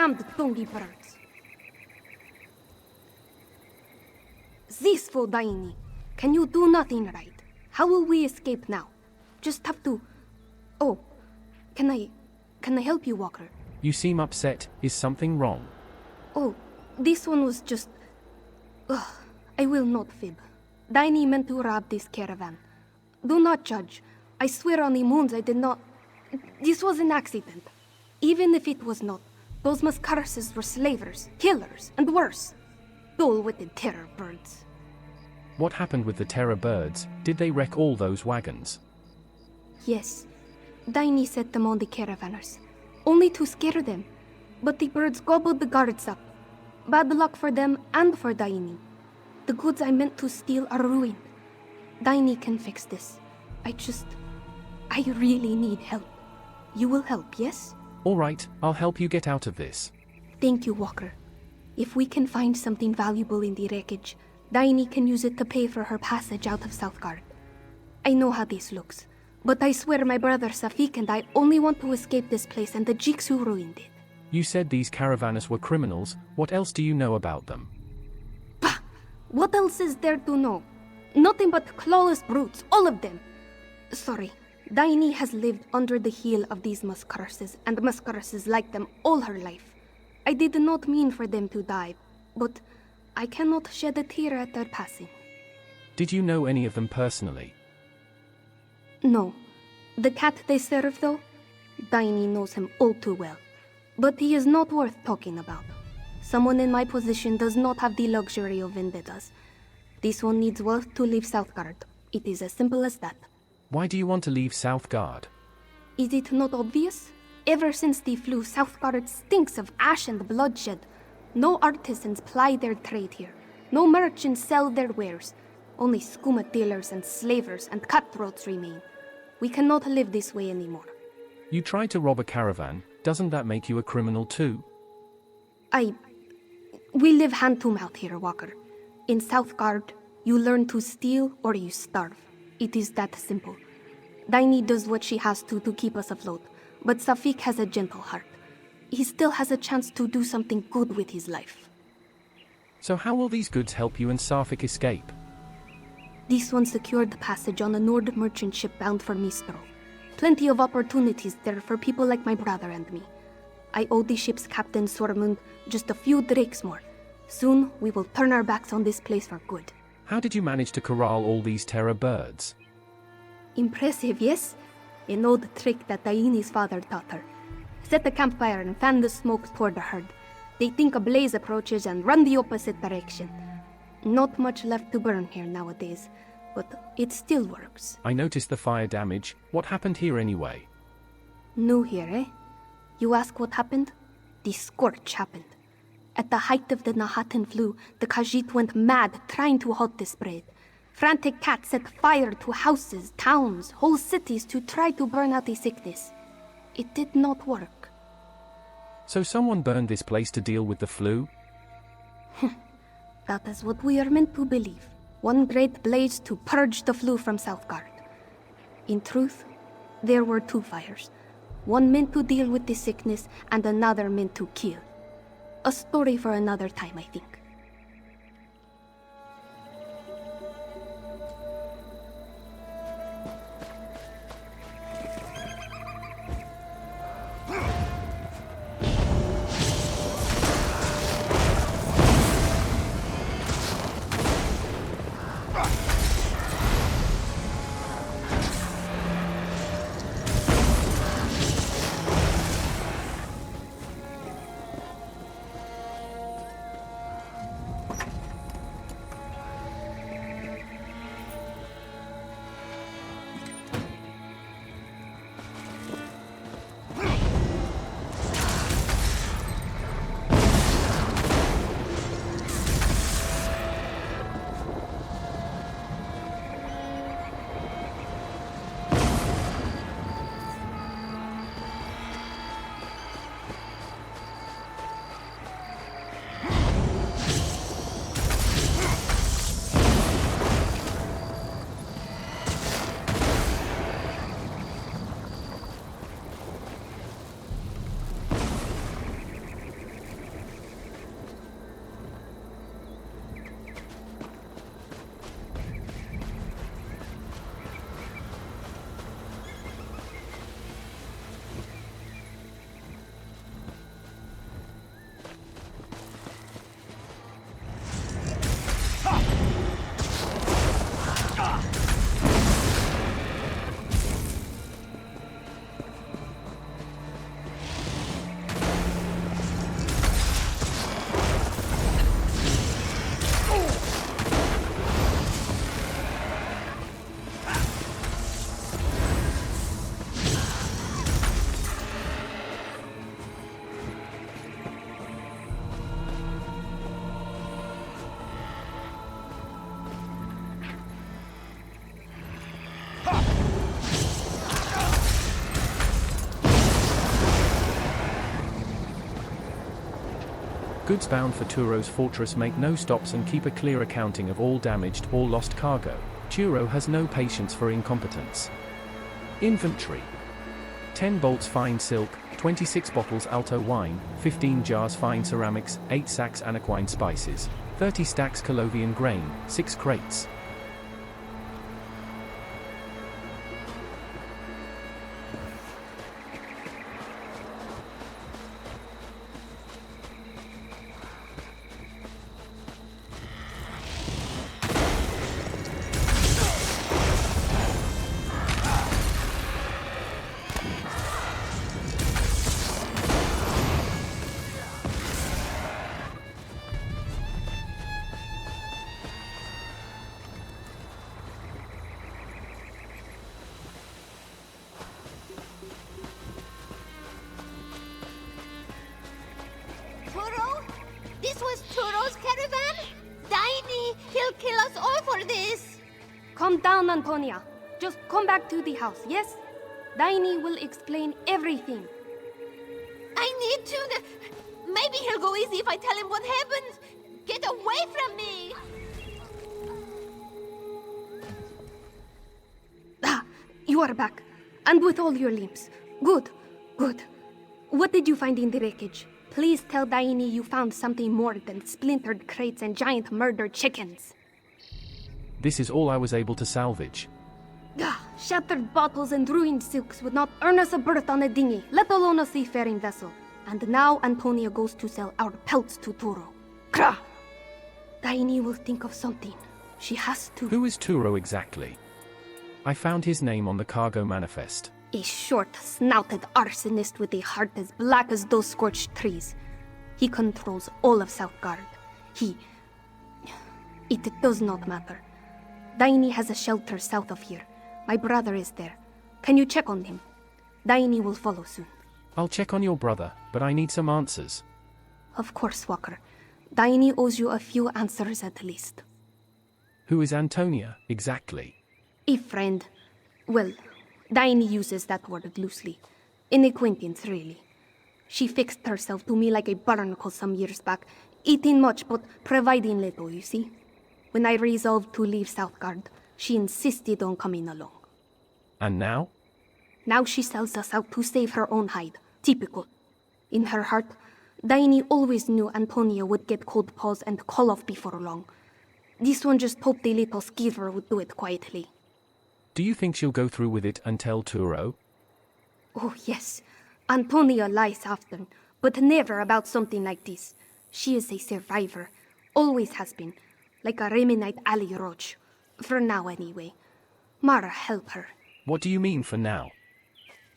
damned donkey birds. Zisful Daini, can you do nothing right? How will we escape now? Just have to... Oh, can I help you, Walker? You seem upset. Is something wrong? Oh, this one was just... Ugh, I will not fib. Daini meant to rob this caravan. Do not judge. I swear on the moons I did not... This was an accident. Even if it was not, those Mascarases were slavers, killers, and worse. Dull-witted terror birds. What happened with the terror birds? Did they wreck all those wagons? Yes. Daini set them on the caravanners, only to scare them. But the birds gobbled the guards up. Bad luck for them and for Daini. The goods I meant to steal are ruined. Daini can fix this. I really need help. You will help, yes? All right, I'll help you get out of this. Thank you, Walker. If we can find something valuable in the wreckage, Daini can use it to pay for her passage out of Southgard. I know how this looks, but I swear my brother Safik and I only want to escape this place and the Jigs who ruined it. You said these caravanners were criminals. What else do you know about them? Bah! What else is there to know? Nothing but clawless brutes, all of them. Sorry, Daini has lived under the heel of these Mascarases and Mascarases like them all her life. I did not mean for them to die, but I cannot shed a tear at their passing. Did you know any of them personally? No. The cat they serve, though? Daini knows him all too well. But he is not worth talking about. Someone in my position does not have the luxury of vendettas. This one needs wealth to leave Southgard. It is as simple as that. Why do you want to leave Southgard? Is it not obvious? Ever since the flu, Southgard stinks of ash and bloodshed. No artisans ply their trade here. No merchants sell their wares. Only skooma dealers and slavers and cutthroats remain. We cannot live this way anymore. You tried to rob a caravan. Doesn't that make you a criminal too? We live hand to mouth here, Walker. In Southgard, you learn to steal or you starve. It is that simple. Daini does what she has to keep us afloat, but Safik has a gentle heart. He still has a chance to do something good with his life. So how will these goods help you and Safik escape? This one secured the passage on a Nord merchant ship bound for Mistro. Plenty of opportunities there for people like my brother and me. I owe the ship's captain, Sormund, just a few drakes more. Soon, we will turn our backs on this place for good. How did you manage to corral all these terror birds? Impressive, yes? An old trick that Daini's father taught her. Set a campfire and fan the smoke toward the herd. They think a blaze approaches and run the opposite direction. Not much left to burn here nowadays, but it still works. I noticed the fire damage. What happened here anyway? New here, eh? You ask what happened? The scorch happened. At the height of the Nahatan flu, the Khajiit went mad trying to halt the spread. Frantic cats set fire to houses, towns, whole cities to try to burn out the sickness. It did not work. So someone burned this place to deal with the flu? That is what we are meant to believe. One great blaze to purge the flu from Southgard. In truth, there were two fires. One meant to deal with the sickness and another meant to kill. A story for another time, I think. Goods bound for Turo's fortress make no stops and keep a clear accounting of all damaged or lost cargo. Turo has no patience for incompetence. Inventory: 10 bolts fine silk, 26 bottles alto wine, 15 jars fine ceramics, 8 sacks anaquine spices, 30 stacks Colovian grain, 6 crates. Turo? This was Turo's caravan? Daini, he'll kill us all for this! Calm down, Antonia. Just come back to the house, yes? Daini will explain everything. I need to... Maybe he'll go easy if I tell him what happened! Get away from me! Ah, you are back. And with all your limbs. Good, good. What did you find in the wreckage? Please tell Daini you found something more than splintered crates and giant murdered chickens. This is all I was able to salvage. Ah, shattered bottles and ruined silks would not earn us a berth on a dinghy, let alone a seafaring vessel. And now Antonia goes to sell our pelts to Turo. Krah! Daini will think of something. She has to. Who is Turo exactly? I found his name on the cargo manifest. A short-snouted arsonist with a heart as black as those scorched trees. He controls all of Southgard. It does not matter. Daini has a shelter south of here. My brother is there. Can you check on him? Daini will follow soon. I'll check on your brother, but I need some answers. Of course, Walker. Daini owes you a few answers at least. Who is Antonia, exactly? A friend. Well, Daini uses that word loosely. An acquaintance, really. She fixed herself to me like a barnacle some years back, eating much but providing little, you see. When I resolved to leave Southgard, she insisted on coming along. And now? Now she sells us out to save her own hide. Typical. In her heart, Daini always knew Antonia would get cold paws and call off before long. This one just hoped the little skeever would do it quietly. Do you think she'll go through with it and tell Turo? Oh, yes. Antonia lies often, but never about something like this. She is a survivor. Always has been. Like a Remenite alley roach. For now, anyway. Mara, help her. What do you mean for now?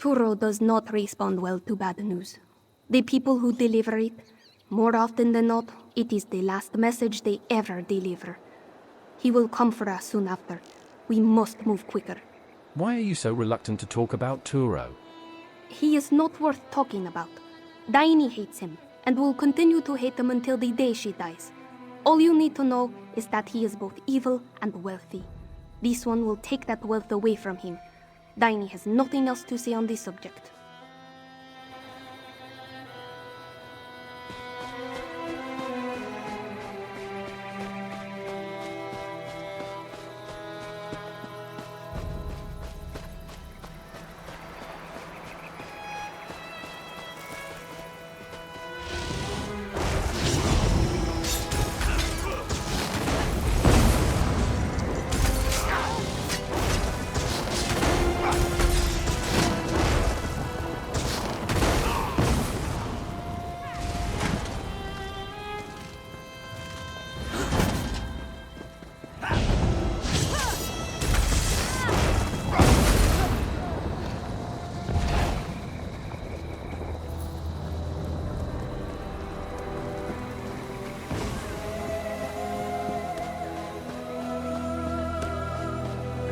Turo does not respond well to bad news. The people who deliver it, more often than not, it is the last message they ever deliver. He will come for us soon after. We must move quicker. Why are you so reluctant to talk about Turo? He is not worth talking about. Daini hates him, and will continue to hate him until the day she dies. All you need to know is that he is both evil and wealthy. This one will take that wealth away from him. Daini has nothing else to say on this subject.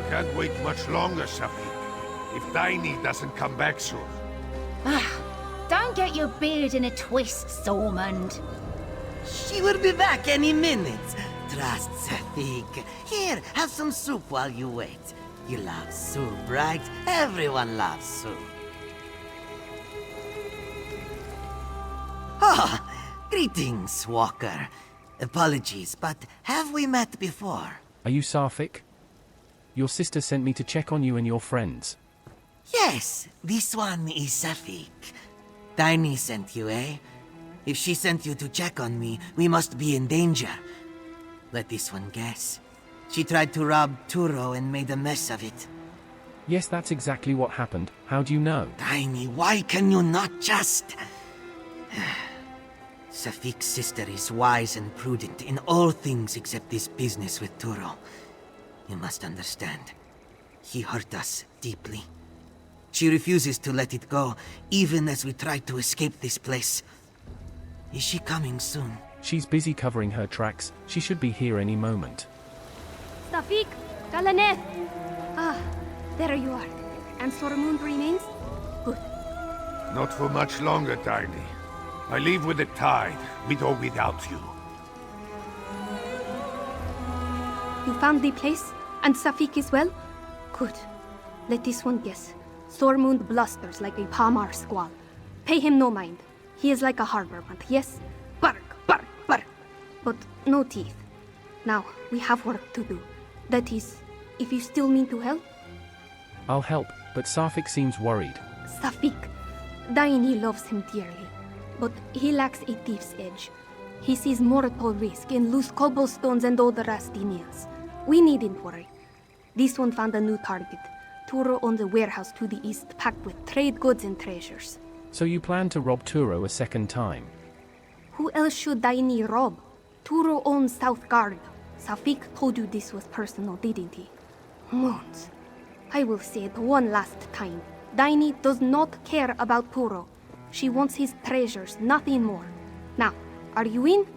Can't wait much longer, Shafiq. If Daini doesn't come back soon. Don't get your beard in a twist, Stormond. She will be back any minute. Trust Safik. Here, have some soup while you wait. You love soup, right? Everyone loves soup. Oh, Greetings, Walker. Apologies, but have we met before? Are you Safik? Your sister sent me to check on you and your friends. Yes, this one is Safik. Tiny sent you, eh? If she sent you to check on me, we must be in danger. Let this one guess. She tried to rob Turo and made a mess of it. Yes, that's exactly what happened. How do you know? Tiny, why can you not just... Safik's sister is wise and prudent in all things except this business with Turo. You must understand. He hurt us deeply. She refuses to let it go, even as we try to escape this place. Is she coming soon? She's busy covering her tracks. She should be here any moment. Safik! Galaneth! Ah, there you are. And Sormund remains? Good. Not for much longer, Tiny. I leave with the tide, with or without you. You found the place? And Safik is well? Good. Let this one guess. Sormund blusters like a Palmar squall. Pay him no mind. He is like a harbor moth, yes? Bark, bark, bark. But no teeth. Now, we have work to do. That is, if you still mean to help? I'll help, but Safik seems worried. Safik. Daini loves him dearly. But he lacks a thief's edge. He sees mortal risk in loose cobblestones and all the rusty nails. We needn't worry. This one found a new target. Turo owns a warehouse to the east packed with trade goods and treasures. So you plan to rob Turo a second time? Who else should Daini rob? Turo owns South Guard. Safik told you this was personal, didn't he? Moons. I will say it one last time. Daini does not care about Turo. She wants his treasures, nothing more. Now, are you in?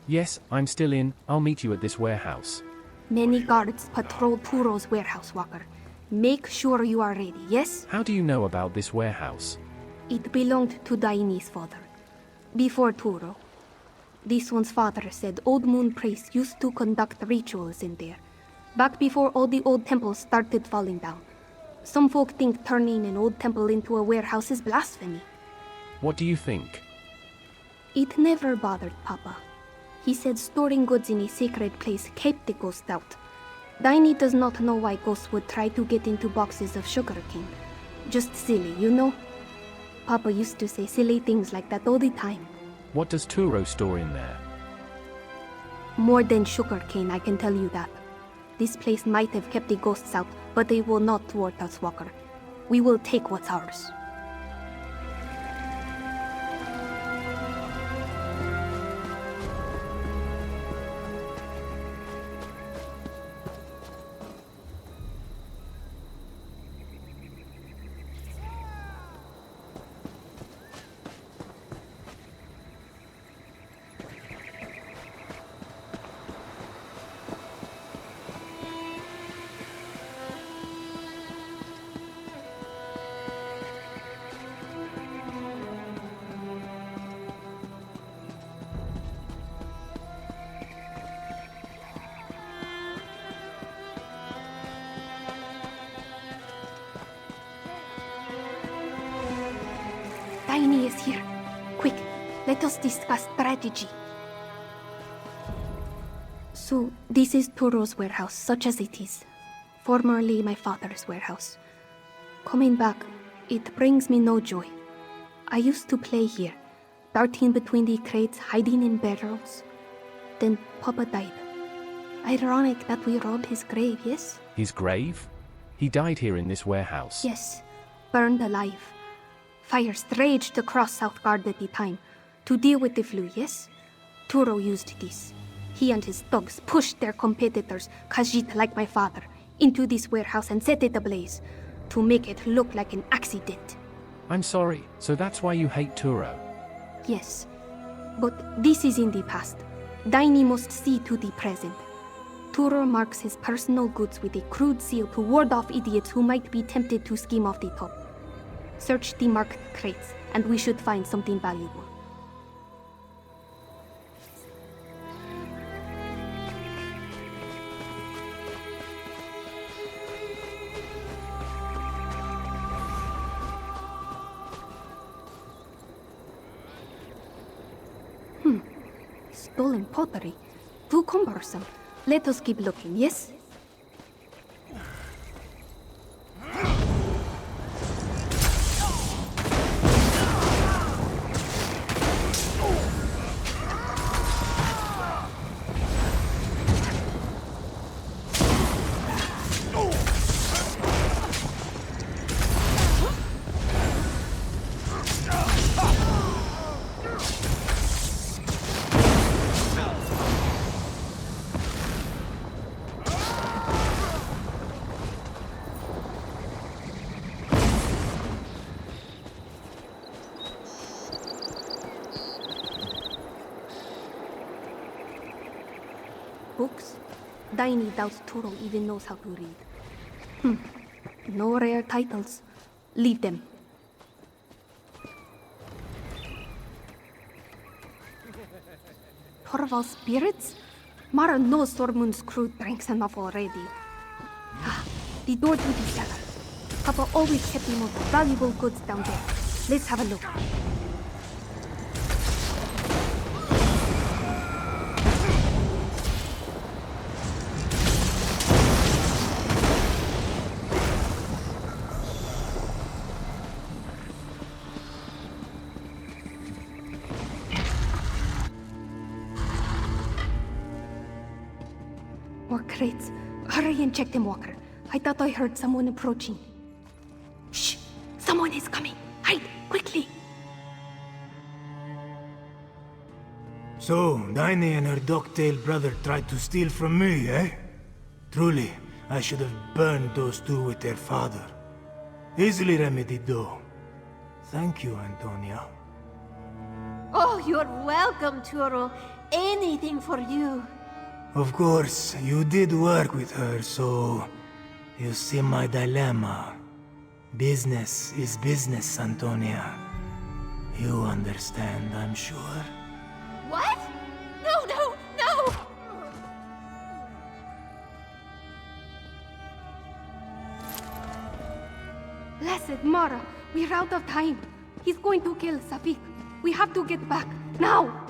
Yes, I'm still in. I'll meet you at this warehouse. Many guards patrol Turo's warehouse, Walker. Make sure you are ready, yes? How do you know about this warehouse? It belonged to Daini's father. Before Turo. This one's father said old moon priests used to conduct rituals in there. Back before all the old temples started falling down. Some folk think turning an old temple into a warehouse is blasphemy. What do you think? It never bothered Papa. He said storing goods in a sacred place kept the ghost out. Daini does not know why ghosts would try to get into boxes of sugarcane. Just silly, you know? Papa used to say silly things like that all the time. What does Turo store in there? More than sugarcane, I can tell you that. This place might have kept the ghosts out, but they will not thwart us, Walker. We will take what's ours. Daini is here. Quick, let us discuss strategy. So, this is Turo's warehouse, such as it is. Formerly my father's warehouse. Coming back, it brings me no joy. I used to play here, darting between the crates, hiding in barrels. Then Papa died. Ironic that we robbed his grave, yes? His grave? He died here in this warehouse. Yes, burned alive. Fires raged across South Guard at the time. To deal with the flu, yes? Turo used this. He and his thugs pushed their competitors, Khajiit like my father, into this warehouse and set it ablaze, to make it look like an accident. I'm sorry, so that's why you hate Turo? Yes, but this is in the past. Daini must see to the present. Turo marks his personal goods with a crude seal to ward off idiots who might be tempted to skim off the top. Search the marked crates, and we should find something valuable. stolen pottery. Too cumbersome. Let us keep looking, yes? Books? Daini doubts Turo even knows how to read. No rare titles. Leave them. Torval's spirits? Mara knows Sormund's crew drinks enough already. The door to the cellar. Papa always kept the most valuable goods down there. Let's have a look. More crates. Hurry and check them, Walker. I thought I heard someone approaching. Shh! Someone is coming! Hide! Quickly! So, Daini and her dog-tailed brother tried to steal from me, eh? Truly, I should have burned those two with their father. Easily remedied, though. Thank you, Antonia. Oh, you're welcome, Turo. Anything for you. Of course, you did work with her, so... You see my dilemma. Business is business, Antonia. You understand, I'm sure. What? No, no, no! Blessed Mara, we're out of time. He's going to kill Safik. We have to get back, now!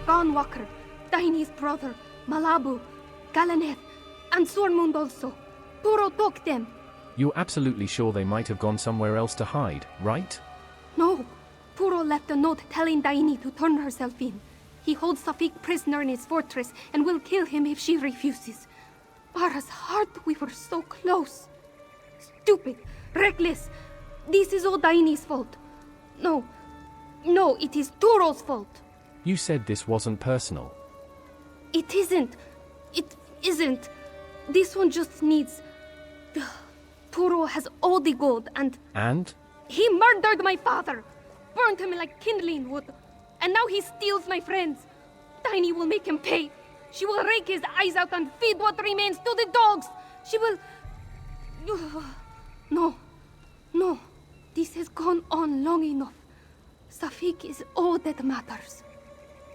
Gone, Walker, Daini's brother, Malabu, Galaneth, and Sormund also. Turo took them. You're absolutely sure they might have gone somewhere else to hide, right? No. Turo left a note telling Daini to turn herself in. He holds Safik prisoner in his fortress and will kill him if she refuses. Mara's heart, we were so close. Stupid, reckless. This is all Daini's fault. No, it is Turo's fault. You said this wasn't personal. It isn't. It isn't. This one just needs... Turo has all the gold and... And? He murdered my father! Burned him like kindling wood. And now he steals my friends. Daini will make him pay. She will rake his eyes out and feed what remains to the dogs. She will... No. This has gone on long enough. Safik is all that matters.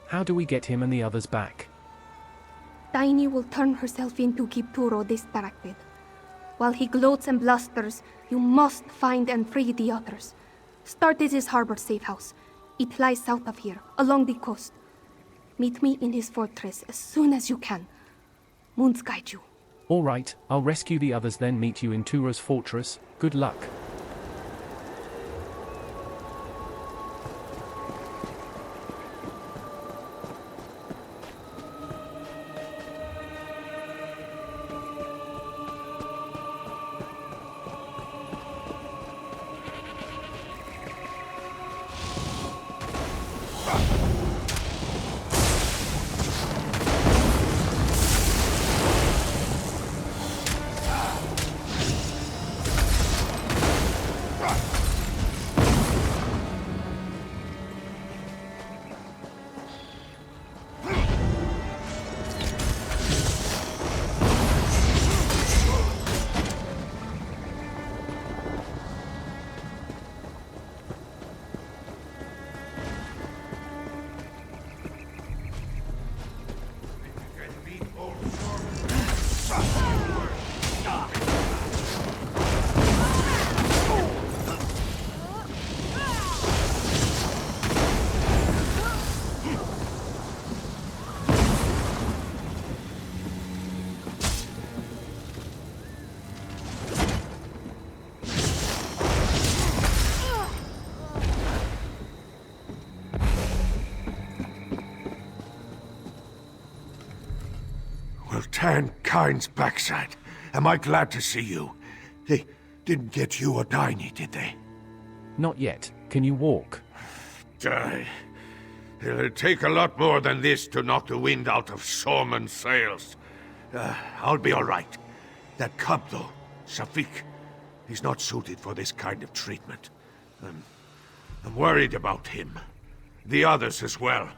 How do we get him and the others back? Daini will turn herself in to keep Turo distracted. While he gloats and blusters, you must find and free the others. Start at his harbor safe house. It lies south of here, along the coast. Meet me in his fortress as soon as you can. Moons guide you. All right, I'll rescue the others, then meet you in Turo's fortress. Good luck. Mankind's backside. Am I glad to see you? They didn't get you or Tiny, did they? Not yet. Can you walk? It'll take a lot more than this to knock the wind out of Sorman's sails. I'll be all right. That cub, though, Safik, he's not suited for this kind of treatment. I'm worried about him. The others as well.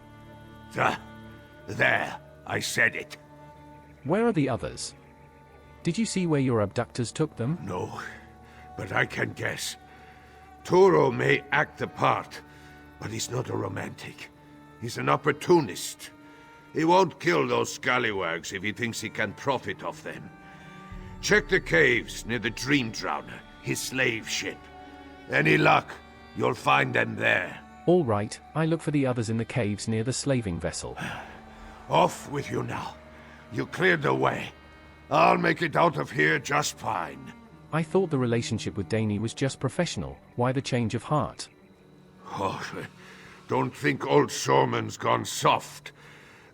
There, I said it. Where are the others? Did you see where your abductors took them? No, but I can guess. Turo may act the part, but he's not a romantic. He's an opportunist. He won't kill those scallywags if he thinks he can profit off them. Check the caves near the Dream Drowner, his slave ship. Any luck, you'll find them there. All right, I look for the others in the caves near the slaving vessel. Off with you now. You cleared the way. I'll make it out of here just fine. I thought the relationship with Danny was just professional. Why the change of heart? Oh, don't think old Sorman's gone soft.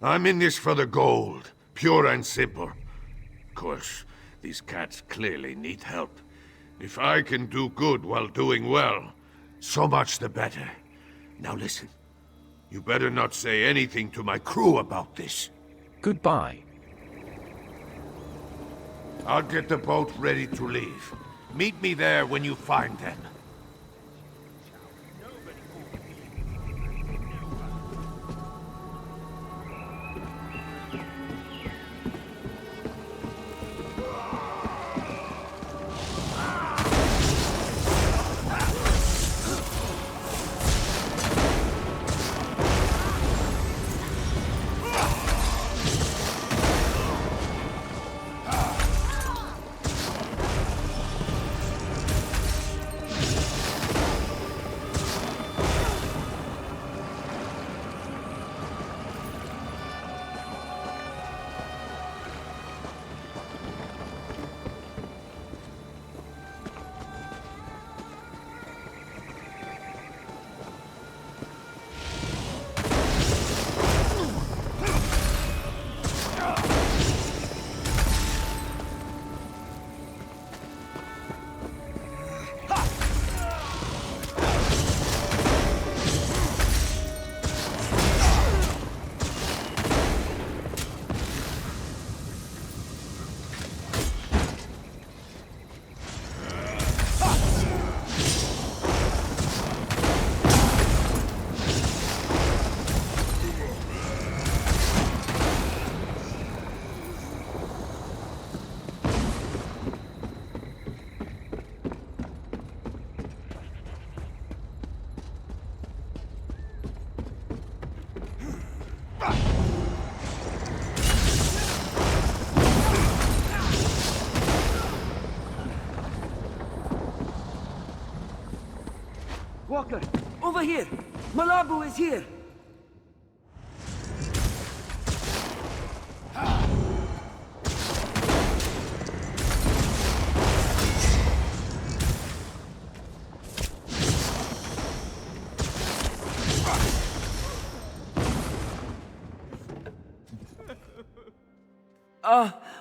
I'm in this for the gold, pure and simple. Of course, these cats clearly need help. If I can do good while doing well, so much the better. Now listen, you better not say anything to my crew about this. Goodbye. I'll get the boat ready to leave. Meet me there when you find them. Walker, over here! Malabu is here!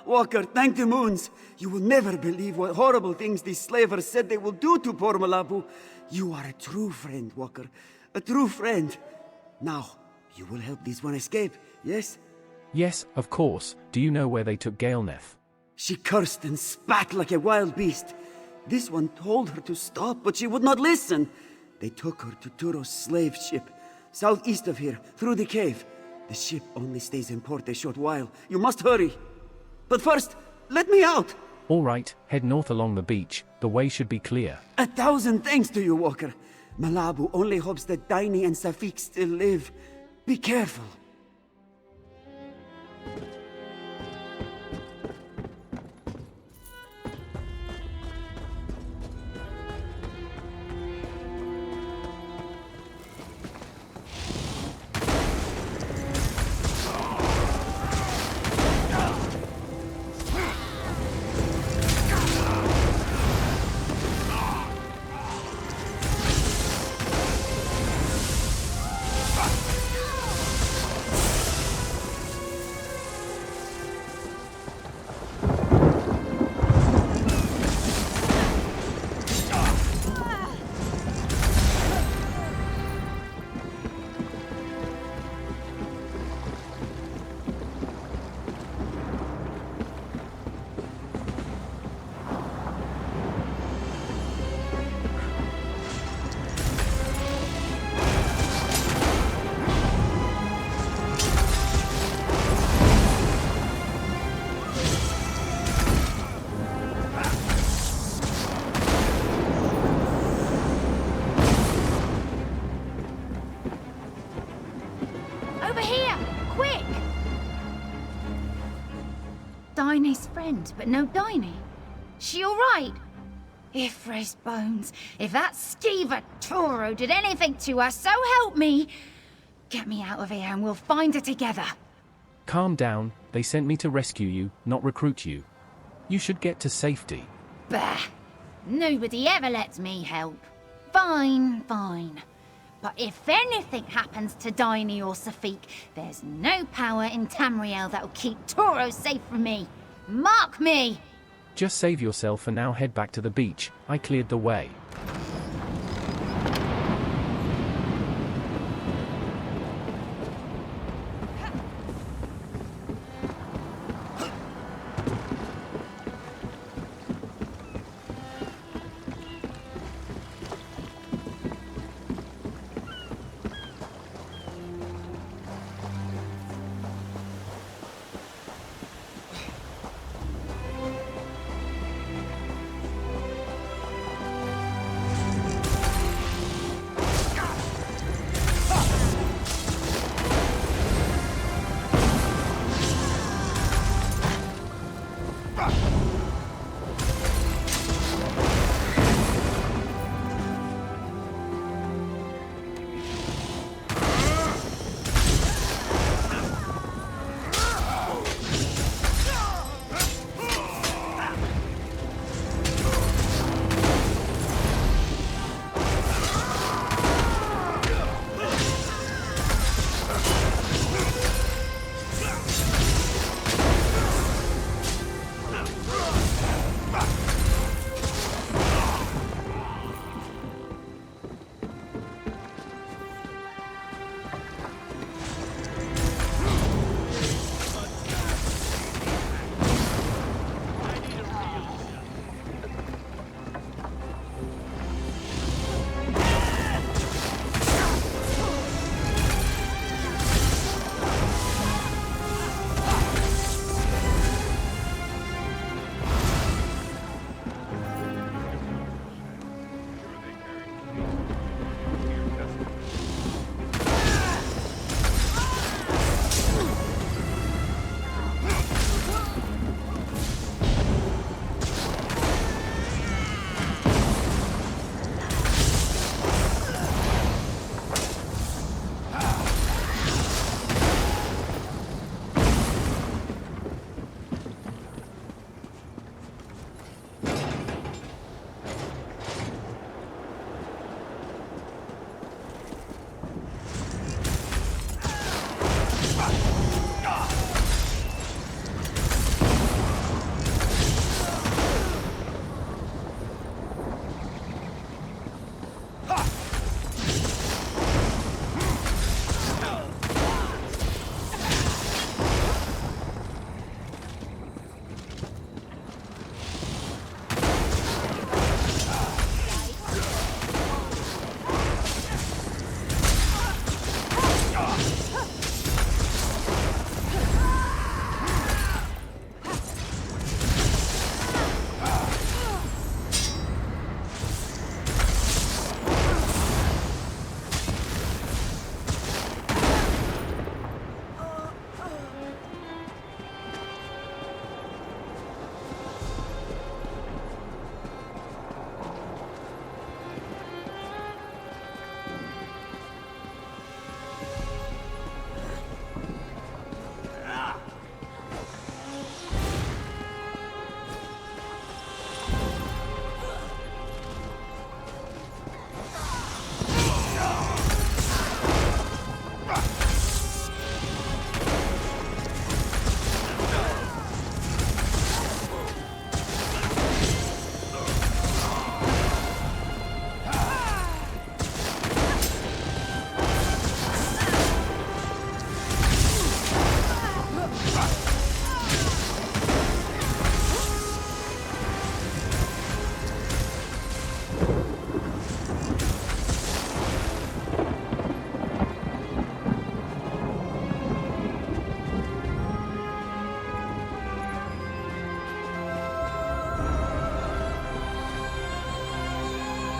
Walker, thank the moons. You will never believe what horrible things these slavers said they will do to poor Malabu. You are a true friend, Walker. A true friend. Now, you will help this one escape, yes? Yes, of course. Do you know where they took Gaelneth? She cursed and spat like a wild beast. This one told her to stop, but she would not listen. They took her to Turo's slave ship, southeast of here, through the cave. The ship only stays in port a short while. You must hurry. But first, let me out! All right, head north along the beach. The way should be clear. 1,000 thanks to you, Walker. Malabu only hopes that Daini and Safik still live. Be careful. Daine's friend, but no Daine. She alright? Ifre's bones. If that skeever Toro did anything to her, so help me! Get me out of here and we'll find her together. Calm down, they sent me to rescue you, not recruit you. You should get to safety. Bah! Nobody ever lets me help. Fine, fine. But if anything happens to Daine or Safik, there's no power in Tamriel that'll keep Toro safe from me. Mark me! Just save yourself and now head back to the beach. I cleared the way.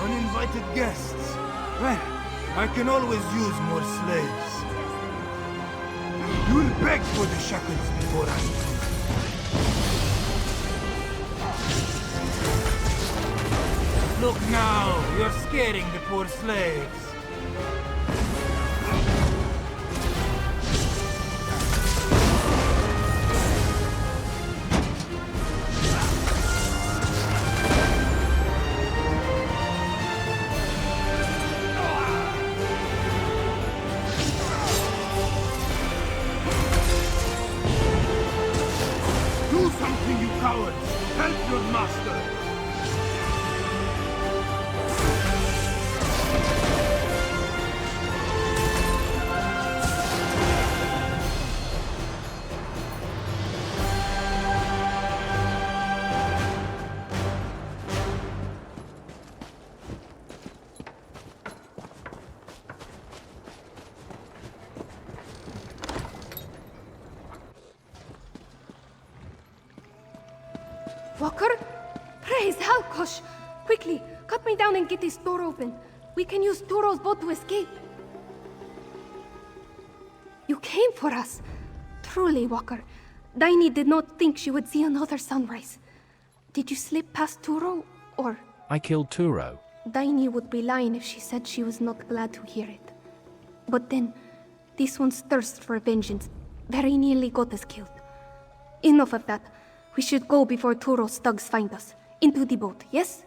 Uninvited guests. Well, I can always use more slaves. You'll beg for the shackles before I do. Look now, you're scaring the poor slaves. Do something, you cowards! Help your master! Walker? Praise Halkosh! Quickly, cut me down and get this door open. We can use Turo's boat to escape. You came for us. Truly, Walker. Daini did not think she would see another sunrise. Did you slip past Turo, or... I killed Turo. Daini would be lying if she said she was not glad to hear it. But then, this one's thirst for vengeance very nearly got us killed. Enough of that. We should go before Turo's thugs find us. Into the boat, yes?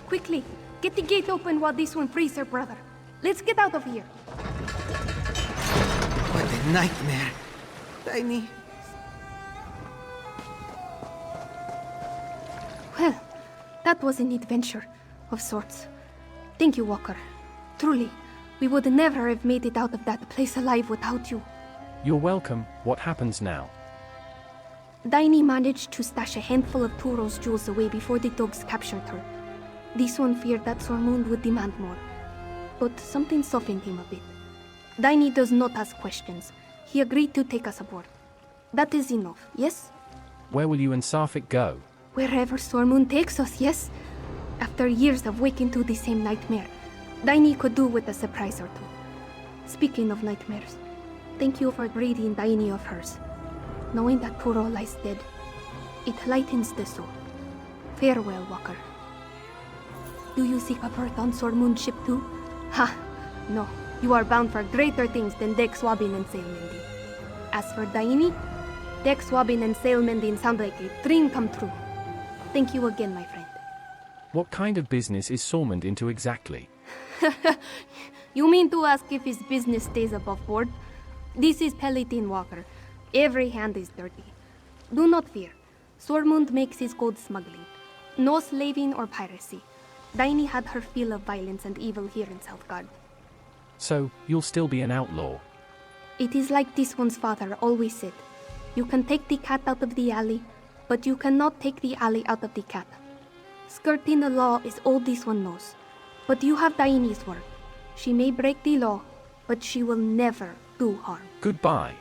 Quickly, get the gate open while this one frees her brother. Let's get out of here. What a nightmare. Tiny. Well, that was an adventure of sorts. Thank you, Walker. Truly, we would never have made it out of that place alive without you. You're welcome. What happens now? Daini managed to stash a handful of Turo's jewels away before the dogs captured her. This one feared that Sormund would demand more, but something softened him a bit. Daini does not ask questions. He agreed to take us aboard. That is enough, yes? Where will you and Safik go? Wherever Sormund takes us, yes? After years of waking to the same nightmare, Daini could do with a surprise or two. Speaking of nightmares, thank you for ridding Daini of hers. Knowing that Turo lies dead, it lightens the soul. Farewell, Walker. Do you seek a berth on Sormund's ship too? Ha! No, you are bound for greater things than deck swabbing and sail mending. As for Daini, deck swabbing and sail mending sound like a dream come true. Thank you again, my friend. What kind of business is Sormund into exactly? You mean to ask if his business stays above board? This is Pelitin, Walker. Every hand is dirty. Do not fear. Sormund makes his gold smuggling. No slaving or piracy. Daini had her fill of violence and evil here in Southgard. So, you'll still be an outlaw? It is like this one's father always said. You can take the cat out of the alley, but you cannot take the alley out of the cat. Skirting the law is all this one knows. But you have Daini's word. She may break the law, but she will never do harm. Goodbye.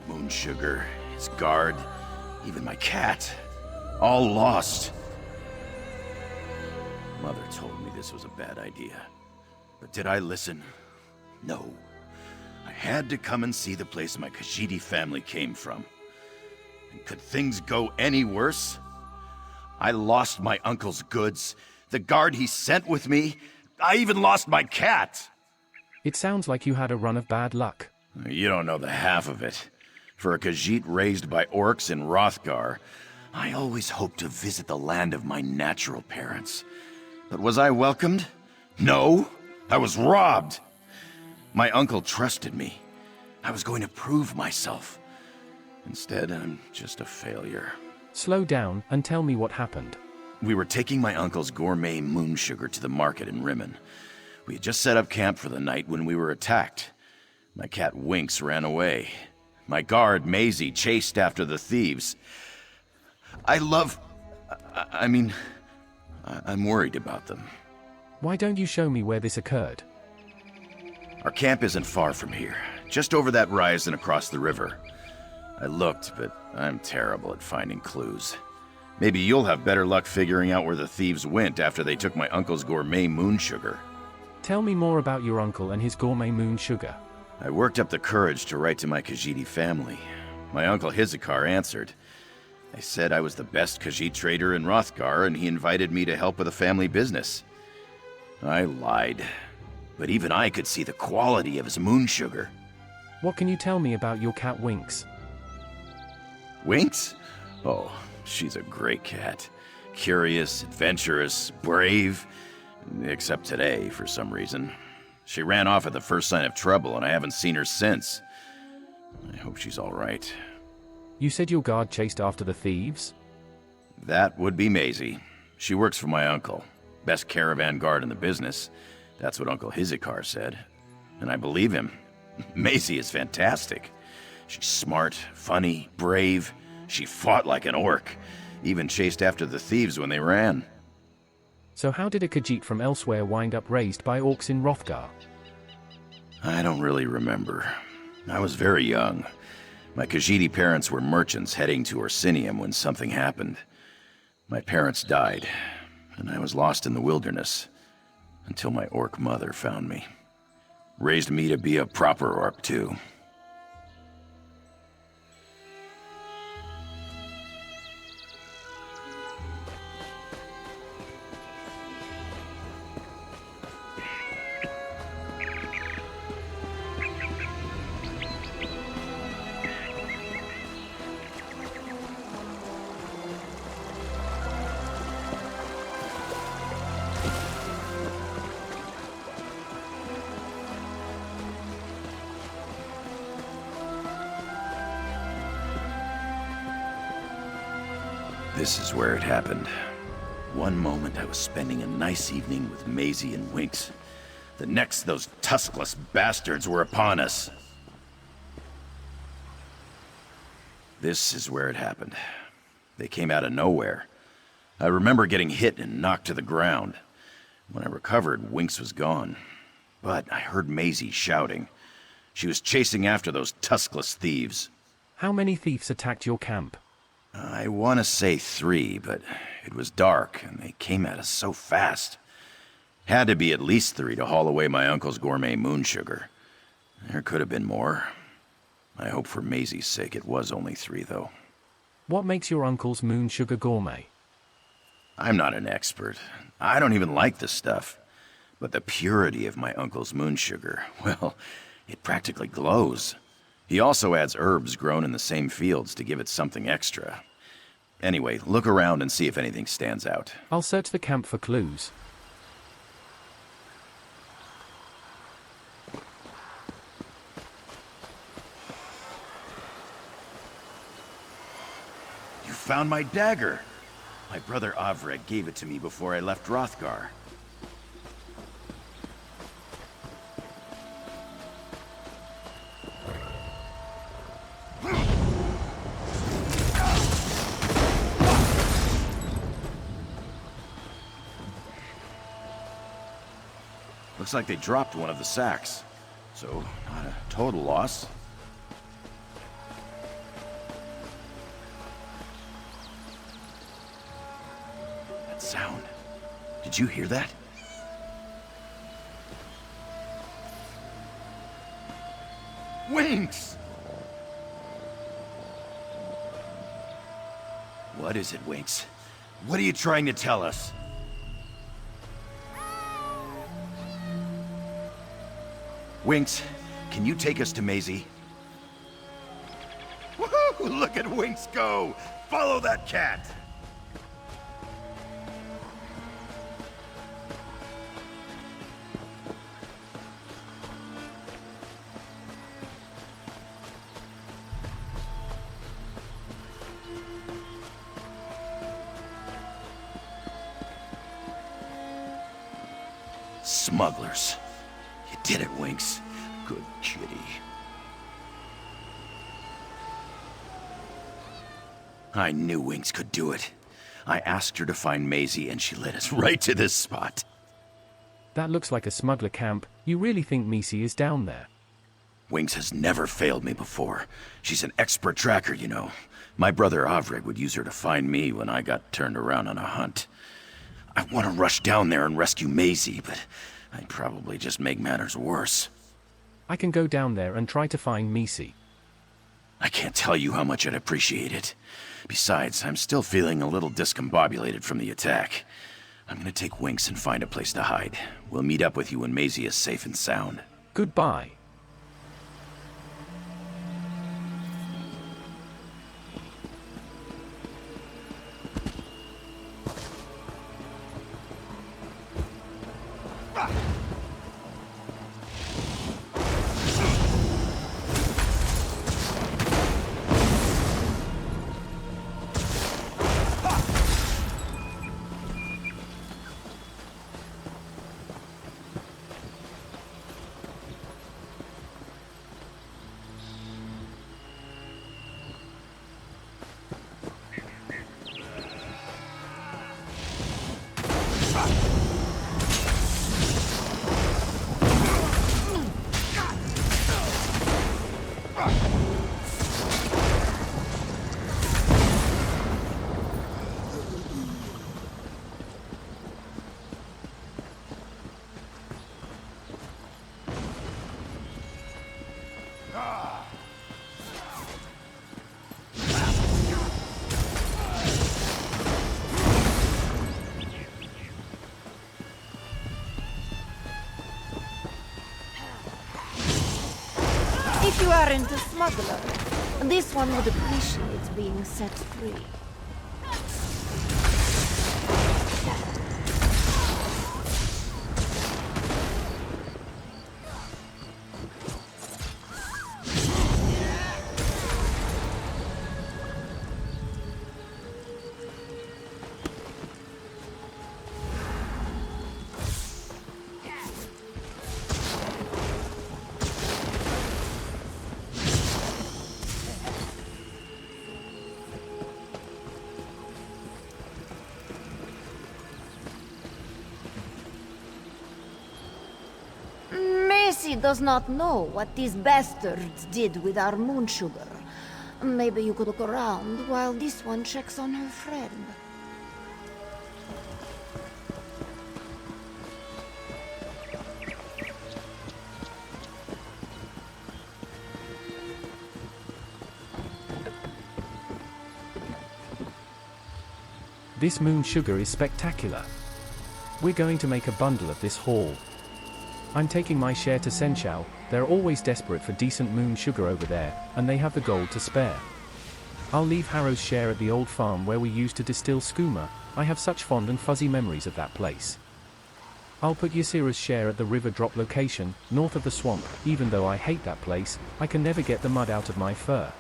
Moon sugar, his guard, even my cat. All lost. Mother told me this was a bad idea. But did I listen? No. I had to come and see the place my Khajiit family came from. And could things go any worse? I lost my uncle's goods, the guard he sent with me. I even lost my cat. It sounds like you had a run of bad luck. You don't know the half of it. For a Khajiit raised by orcs in Hrothgar, I always hoped to visit the land of my natural parents. But was I welcomed? No, I was robbed. My uncle trusted me. I was going to prove myself. Instead, I'm just a failure. Slow down and tell me what happened. We were taking my uncle's gourmet moon sugar to the market in Rimmen. We had just set up camp for the night when we were attacked. My cat Winks ran away. My guard, Maisie, chased after the thieves. I'm worried about them. Why don't you show me where this occurred? Our camp isn't far from here, just over that rise and across the river. I looked, but I'm terrible at finding clues. Maybe you'll have better luck figuring out where the thieves went after they took my uncle's gourmet moon sugar. Tell me more about your uncle and his gourmet moon sugar. I worked up the courage to write to my Khajiit family. My uncle Hizikar answered. They said I was the best Khajiit trader in Rothgar, and he invited me to help with a family business. I lied, but even I could see the quality of his moon sugar. What can you tell me about your cat Winks? Winks? Oh, she's a great cat. Curious, adventurous, brave. Except today, for some reason. She ran off at the first sign of trouble, and I haven't seen her since. I hope she's all right. You said your guard chased after the thieves? That would be Maisie. She works for my uncle. Best caravan guard in the business. That's what Uncle Hizikar said. And I believe him. Maisie is fantastic. She's smart, funny, brave. She fought like an orc. Even chased after the thieves when they ran. So how did a Khajiit from Elswyer wind up raised by orcs in Rothgar? I don't really remember. I was very young. My Khajiit parents were merchants heading to Orsinium when something happened. My parents died, and I was lost in the wilderness until my orc mother found me. Raised me to be a proper orc, too. This is where it happened. One moment I was spending a nice evening with Maisie and Winks. The next, those tuskless bastards were upon us. This is where it happened. They came out of nowhere. I remember getting hit and knocked to the ground. When I recovered, Winks was gone. But I heard Maisie shouting. She was chasing after those tuskless thieves. How many thieves attacked your camp? I want to say 3, but it was dark, and they came at us so fast. Had to be at least 3 to haul away my uncle's gourmet moon sugar. There could have been more. I hope for Maisie's sake it was only 3, though. What makes your uncle's moon sugar gourmet? I'm not an expert. I don't even like the stuff. But the purity of my uncle's moon sugar, well, it practically glows. He also adds herbs grown in the same fields to give it something extra. Anyway, look around and see if anything stands out. I'll search the camp for clues. You found my dagger! My brother Avreg gave it to me before I left Rothgar. Looks like they dropped one of the sacks. So, not a total loss. That sound. Did you hear that? Winks! What is it, Winks? What are you trying to tell us? Winks, can you take us to Maisie? Woohoo! Look at Winks go! Follow that cat! Smugglers. You did it, Winks. Good kitty. I knew Winks could do it. I asked her to find Maisie, and she led us right to this spot. That looks like a smuggler camp. You really think Maisie is down there? Winks has never failed me before. She's an expert tracker, you know. My brother Avreg would use her to find me when I got turned around on a hunt. I want to rush down there and rescue Maisie, but I'd probably just make matters worse. I can go down there and try to find Misi. I can't tell you how much I'd appreciate it. Besides, I'm still feeling a little discombobulated from the attack. I'm gonna take Winks and find a place to hide. We'll meet up with you when Maisie is safe and sound. Goodbye. If you aren't a smuggler, this one would appreciate being set free. Macy does not know what these bastards did with our moon sugar. Maybe you could look around while this one checks on her friend. This moon sugar is spectacular. We're going to make a bundle of this haul. I'm taking my share to Senchao. They're always desperate for decent moon sugar over there, and they have the gold to spare. I'll leave Harrow's share at the old farm where we used to distill skooma. I have such fond and fuzzy memories of that place. I'll put Ysira's share at the river drop location, north of the swamp. Even though I hate that place, I can never get the mud out of my fur.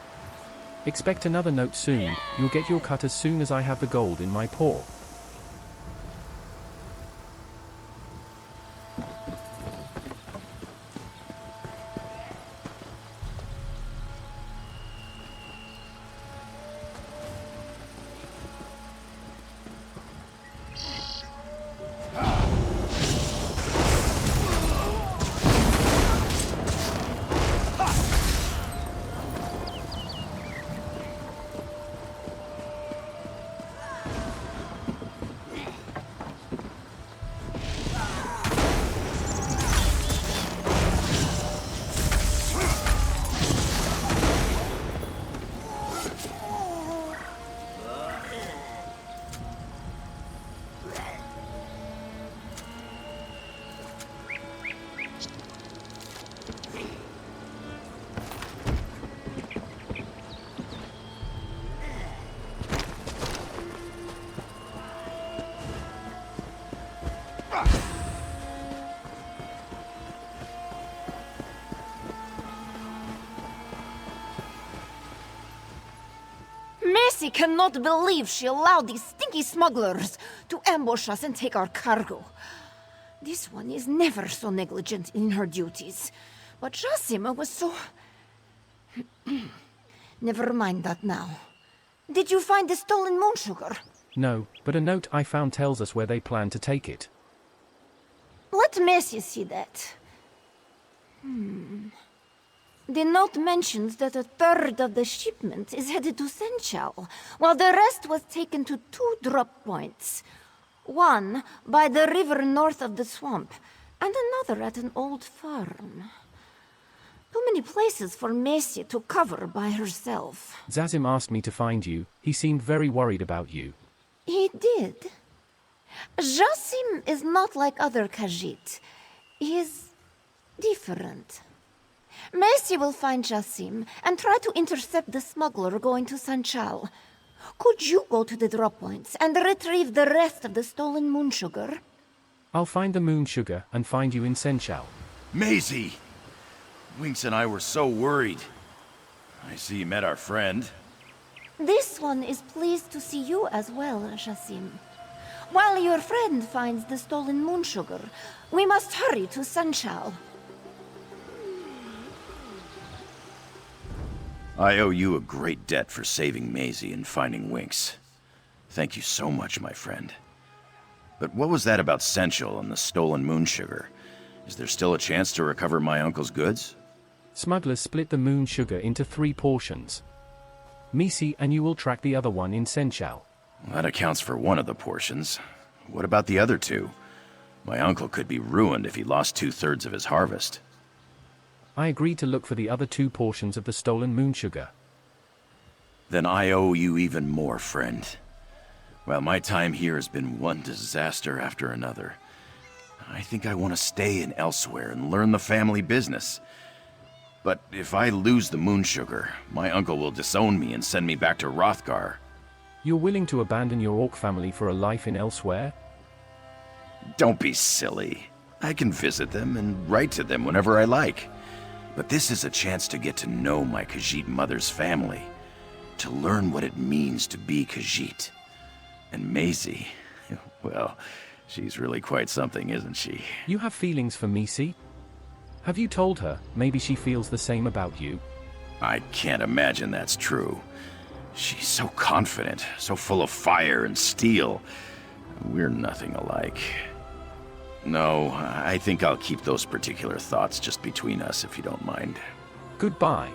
Expect another note soon. You'll get your cut as soon as I have the gold in my paw. Macy cannot believe she allowed these stinky smugglers to ambush us and take our cargo. This one is never so negligent in her duties. But Jasima was so... Never mind that now. Did you find the stolen moon sugar? No, but a note I found tells us where they plan to take it. Let Macy see that. The note mentions that a third of the shipment is headed to Senchao, while the rest was taken to 2 drop points. One by the river north of the swamp, and another at an old farm. Too many places for Messi to cover by herself. Zazim asked me to find you. He seemed very worried about you. He did. Jasim is not like other Khajiit. He's different. Messi will find Jasim and try to intercept the smuggler going to Sanchal. Could you go to the drop points and retrieve the rest of the stolen moon sugar? I'll find the moon sugar and find you in Senchal. Maisie! Winks and I were so worried. I see you met our friend. This one is pleased to see you as well, Jasim. While your friend finds the stolen moon sugar, we must hurry to Sanchal. I owe you a great debt for saving Maisie and finding Winks. Thank you so much, my friend. But what was that about Senchal and the stolen moon sugar? Is there still a chance to recover my uncle's goods? Smugglers split the moon sugar into 3 portions. Misi and you will track the other one in Senchal. That accounts for one of the portions. What about the other 2? My uncle could be ruined if he lost 2/3 of his harvest. I agreed to look for the other 2 portions of the stolen moon sugar. Then I owe you even more, friend. Well, my time here has been one disaster after another. I think I want to stay in Elswyer and learn the family business. But if I lose the moon sugar, my uncle will disown me and send me back to Rothgar. You're willing to abandon your orc family for a life in Elswyer? Don't be silly. I can visit them and write to them whenever I like. But this is a chance to get to know my Khajiit mother's family. To learn what it means to be Khajiit. And Maisie, well, she's really quite something, isn't she? You have feelings for Misi? Have you told her maybe she feels the same about you? I can't imagine that's true. She's so confident, so full of fire and steel. We're nothing alike. No, I think I'll keep those particular thoughts just between us, if you don't mind. Goodbye.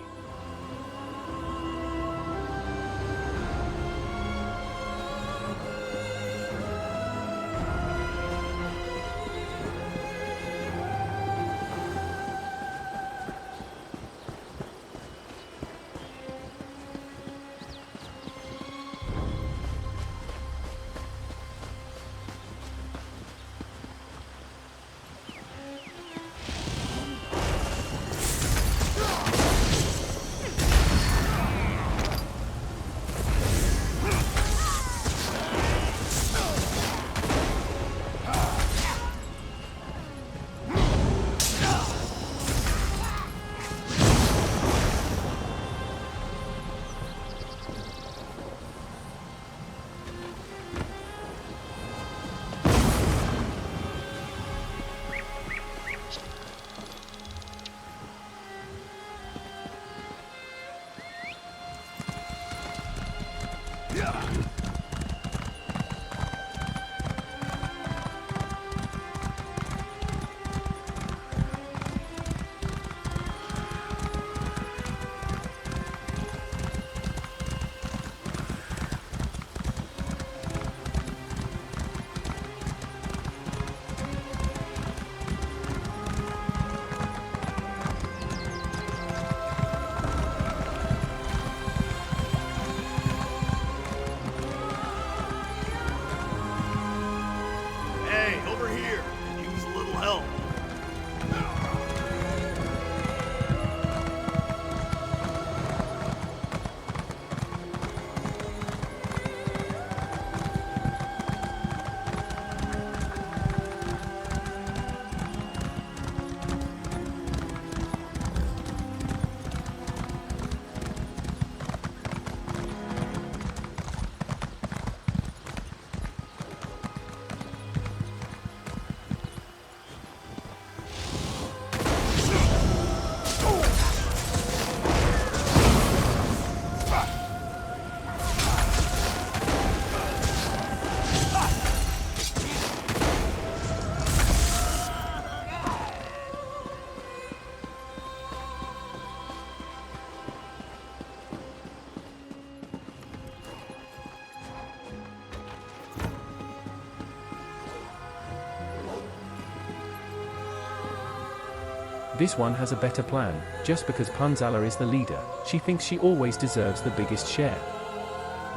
This one has a better plan. Just because Punzala is the leader, she thinks she always deserves the biggest share.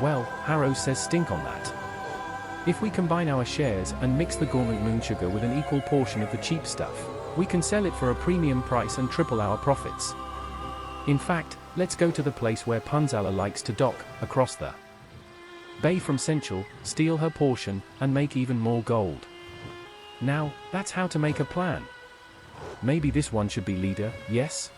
Well, Harrow says stink on that. If we combine our shares and mix the gourmet moon sugar with an equal portion of the cheap stuff, we can sell it for a premium price and triple our profits. In fact, let's go to the place where Punzala likes to dock, across the bay from Senchal, steal her portion, and make even more gold. Now, that's how to make a plan. Maybe this one should be leader, yes?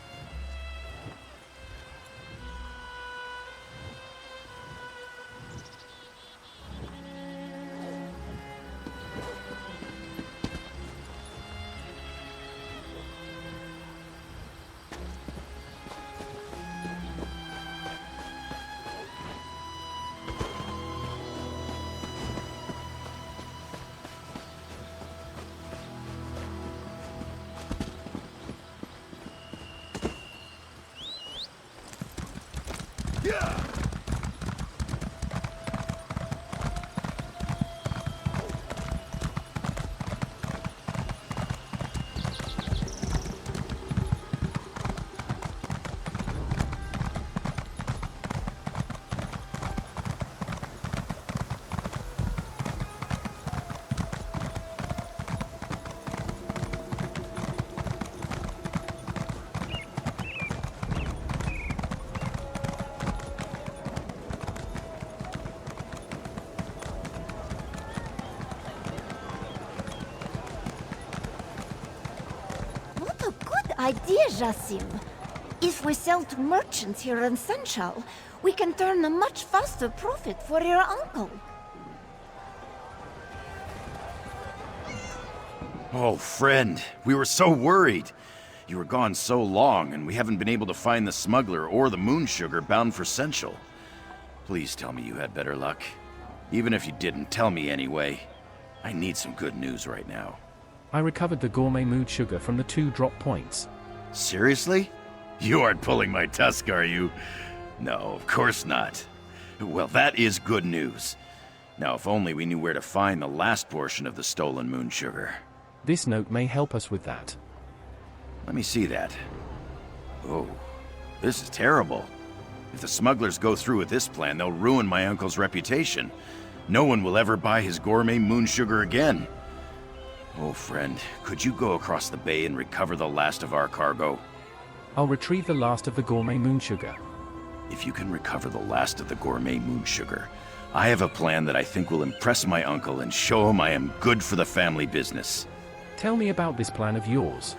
What a good idea, Jasim. If we sell to merchants here in Senchal, we can turn a much faster profit for your uncle. Oh, friend, we were so worried. You were gone so long, and we haven't been able to find the smuggler or the moon sugar bound for Senchal. Please tell me you had better luck. Even if you didn't, tell me anyway. I need some good news right now. I recovered the gourmet mood sugar from the 2 drop points. Seriously? You aren't pulling my tusk, are you? No, of course not. Well, that is good news. Now, if only we knew where to find the last portion of the stolen moon sugar. This note may help us with that. Let me see that. Oh, this is terrible. If the smugglers go through with this plan, they'll ruin my uncle's reputation. No one will ever buy his gourmet moon sugar again. Oh, friend, could you go across the bay and recover the last of our cargo? I'll retrieve the last of the gourmet moon sugar. If you can recover the last of the gourmet moon sugar, I have a plan that I think will impress my uncle and show him I am good for the family business. Tell me about this plan of yours.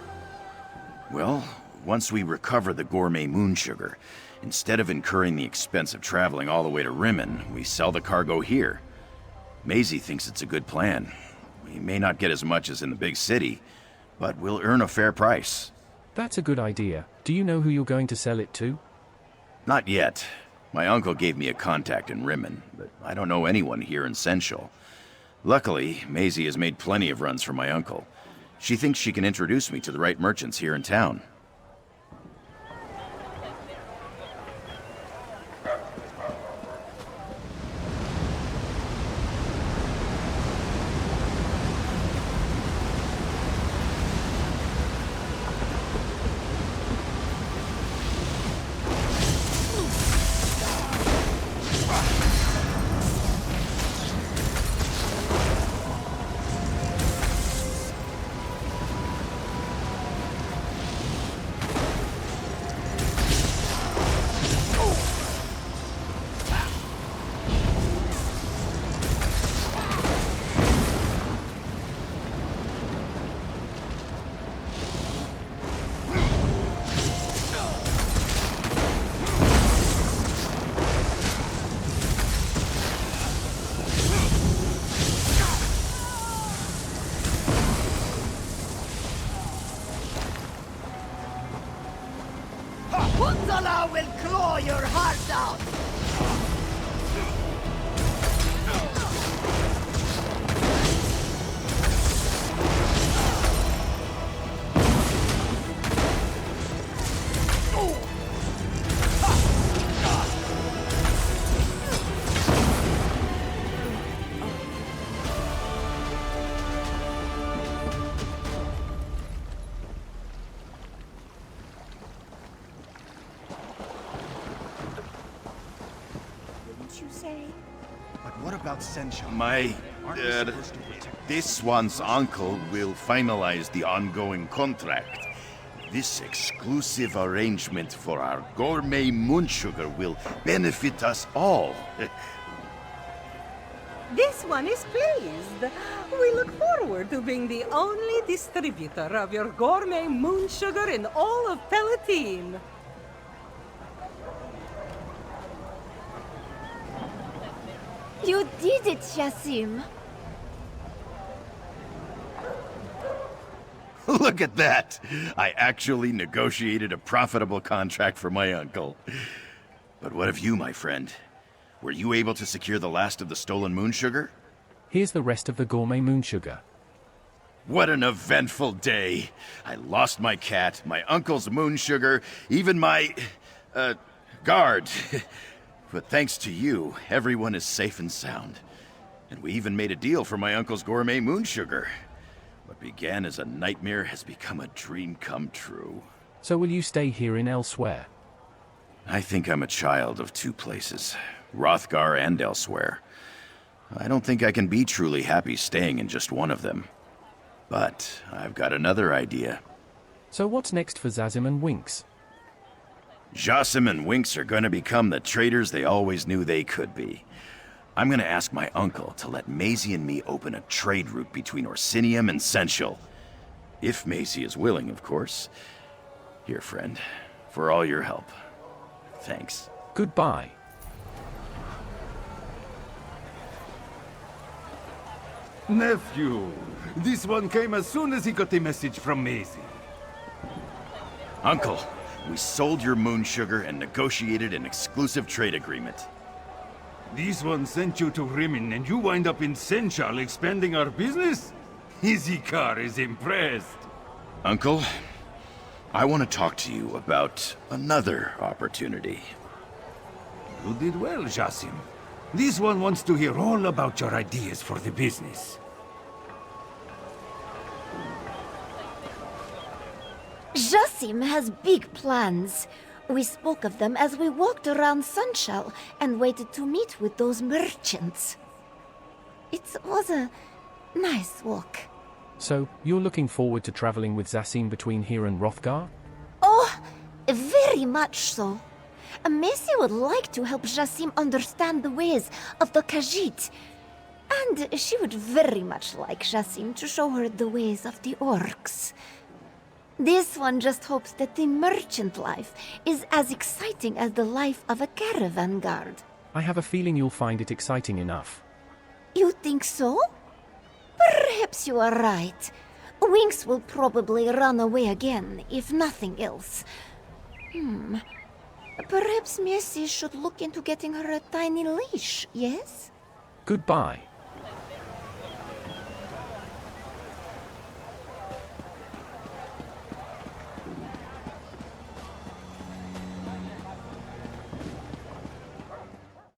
Well, once we recover the gourmet moon sugar, instead of incurring the expense of traveling all the way to Rimmen, we sell the cargo here. Maisie thinks it's a good plan. We may not get as much as in the big city, but we'll earn a fair price. That's a good idea. Do you know who you're going to sell it to? Not yet. My uncle gave me a contact in Rimmen, but I don't know anyone here in Senchal. Luckily, Maisie has made plenty of runs for my uncle. She thinks she can introduce me to the right merchants here in town. Punzala will claw your heart out! you say? But what about Sencha? My... Aren't we supposed to protect this one's uncle will finalize the ongoing contract. This exclusive arrangement for our gourmet moonsugar will benefit us all. This one is pleased. We look forward to being the only distributor of your gourmet moon sugar in all of Palatine. You did it, Jassim. Look at that! I actually negotiated a profitable contract for my uncle. But what of you, my friend? Were you able to secure the last of the stolen moonsugar? Here's the rest of the gourmet moonsugar. What an eventful day! I lost my cat, my uncle's moonsugar, even my... guard. But thanks to you, everyone is safe and sound. And we even made a deal for my uncle's gourmet moonsugar. What began as a nightmare has become a dream come true. So will you stay here in Elswyer? I think I'm a child of two places, Rothgar and Elswyer. I don't think I can be truly happy staying in just one of them. But I've got another idea. So what's next for Zazim and Winks? Jassim and Winks are gonna become the traders they always knew they could be. I'm gonna ask my uncle to let Maisie and me open a trade route between Orsinium and Sensual. If Maisie is willing, of course. Here, friend, for all your help. Thanks. Goodbye. Nephew, this one came as soon as he got the message from Maisie. Uncle, we sold your moonsugar and negotiated an exclusive trade agreement. This one sent you to Rimin and you wind up in Senchal expanding our business? Izikar is impressed. Uncle, I want to talk to you about another opportunity. You did well, Jassim. This one wants to hear all about your ideas for the business. Jassim has big plans. We spoke of them as we walked around Sunshell and waited to meet with those merchants. It was a nice walk. So, you're looking forward to traveling with Zassim between here and Rothgar? Oh, very much so. Messi would like to help Jassim understand the ways of the Khajiit. And she would very much like Jassim to show her the ways of the orcs. This one just hopes that the merchant life is as exciting as the life of a caravan guard. I have a feeling you'll find it exciting enough. You think so? Perhaps you are right. Winks will probably run away again, if nothing else. Perhaps Messi should look into getting her a tiny leash, yes? Goodbye.